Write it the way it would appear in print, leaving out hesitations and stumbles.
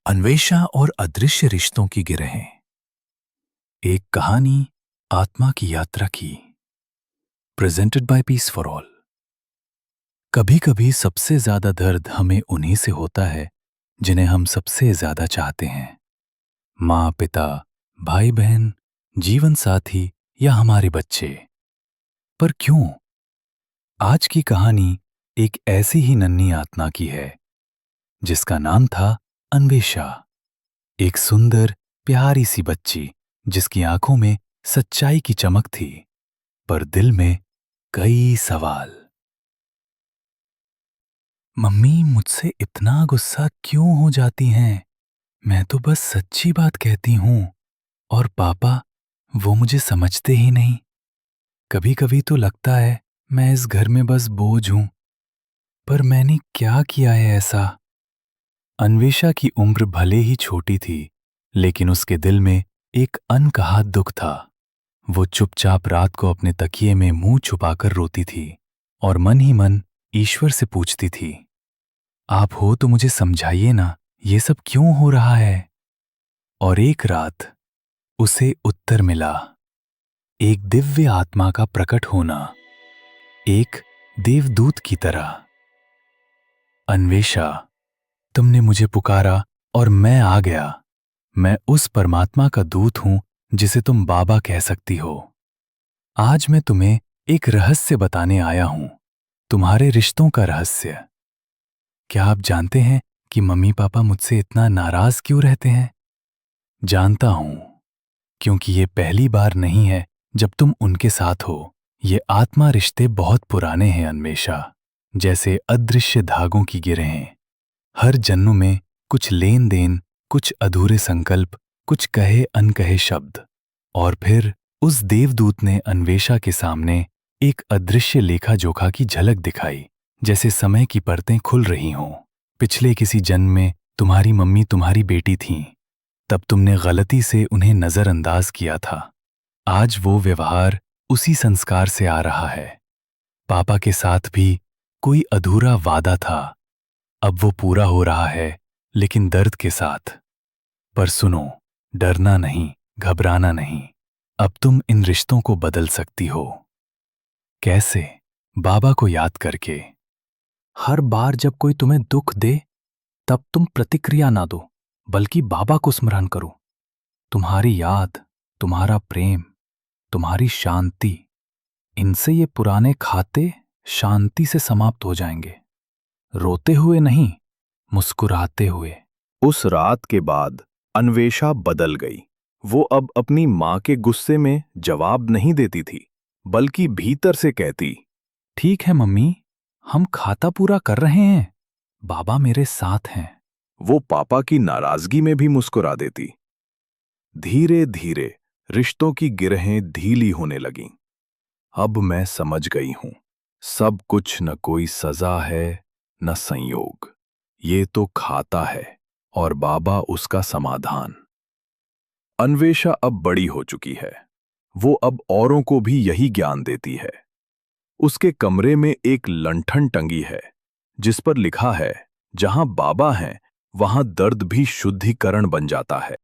अन्वेषा और अदृश्य रिश्तों की गिरहें। एक कहानी आत्मा की यात्रा की। Presented by peace for all. कभी कभी सबसे ज्यादा दर्द हमें उन्हीं से होता है जिन्हें हम सबसे ज्यादा चाहते हैं। माँ, पिता, भाई बहन, जीवन साथी या हमारे बच्चे। पर क्यों? आज की कहानी एक ऐसी ही नन्ही आत्मा की है जिसका नाम था अन्वेषा। एक सुंदर प्यारी सी बच्ची जिसकी आंखों में सच्चाई की चमक थी, पर दिल में कई सवाल। मम्मी मुझसे इतना गुस्सा क्यों हो जाती हैं? मैं तो बस सच्ची बात कहती हूँ। और पापा, वो मुझे समझते ही नहीं। कभी कभी तो लगता है मैं इस घर में बस बोझ हूँ। पर मैंने क्या किया है ऐसा? अन्वेषा की उम्र भले ही छोटी थी, लेकिन उसके दिल में एक अनकहा दुख था। वो चुपचाप रात को अपने तकिए में मुंह छुपाकर रोती थी और मन ही मन ईश्वर से पूछती थी, आप हो तो मुझे समझाइए ना, ये सब क्यों हो रहा है? और एक रात उसे उत्तर मिला। एक दिव्य आत्मा का प्रकट होना, एक देवदूत की तरह। अन्वेषा, तुमने मुझे पुकारा और मैं आ गया। मैं उस परमात्मा का दूत हूं जिसे तुम बाबा कह सकती हो। आज मैं तुम्हें एक रहस्य बताने आया हूं, तुम्हारे रिश्तों का रहस्य। क्या आप जानते हैं कि मम्मी पापा मुझसे इतना नाराज क्यों रहते हैं? जानता हूं, क्योंकि ये पहली बार नहीं है जब तुम उनके साथ हो। ये आत्मा रिश्ते बहुत पुराने हैं अन्वेषा, जैसे अदृश्य धागों की गिरहें। हर जन्म में कुछ लेन देन, कुछ अधूरे संकल्प, कुछ कहे अनकहे शब्द। और फिर उस देवदूत ने अन्वेषा के सामने एक अदृश्य लेखा जोखा की झलक दिखाई, जैसे समय की परतें खुल रही हों। पिछले किसी जन्म में तुम्हारी मम्मी तुम्हारी बेटी थीं। तब तुमने गलती से उन्हें नजरअंदाज किया था। आज वो व्यवहार उसी संस्कार से आ रहा है। पापा के साथ भी कोई अधूरा वादा था, अब वो पूरा हो रहा है, लेकिन दर्द के साथ। पर सुनो, डरना नहीं, घबराना नहीं। अब तुम इन रिश्तों को बदल सकती हो। कैसे? बाबा को याद करके। हर बार जब कोई तुम्हें दुख दे, तब तुम प्रतिक्रिया ना दो, बल्कि बाबा को स्मरण करो। तुम्हारी याद, तुम्हारा प्रेम, तुम्हारी शांति, इनसे ये पुराने खाते शांति से समाप्त हो जाएंगे। रोते हुए नहीं, मुस्कुराते हुए। उस रात के बाद अन्वेषा बदल गई। वो अब अपनी माँ के गुस्से में जवाब नहीं देती थी, बल्कि भीतर से कहती, ठीक है मम्मी, हम खाता पूरा कर रहे हैं, बाबा मेरे साथ हैं। वो पापा की नाराजगी में भी मुस्कुरा देती। धीरे धीरे रिश्तों की गिरहें ढीली होने लगीं। अब मैं समझ गई हूं, सब कुछ न कोई सजा है न संयोग। ये तो खाता है और बाबा उसका समाधान। अन्वेषा अब बड़ी हो चुकी है। वो अब औरों को भी यही ज्ञान देती है। उसके कमरे में एक लंठन टंगी है, जिस पर लिखा है, जहां बाबा हैं वहां दर्द भी शुद्धिकरण बन जाता है।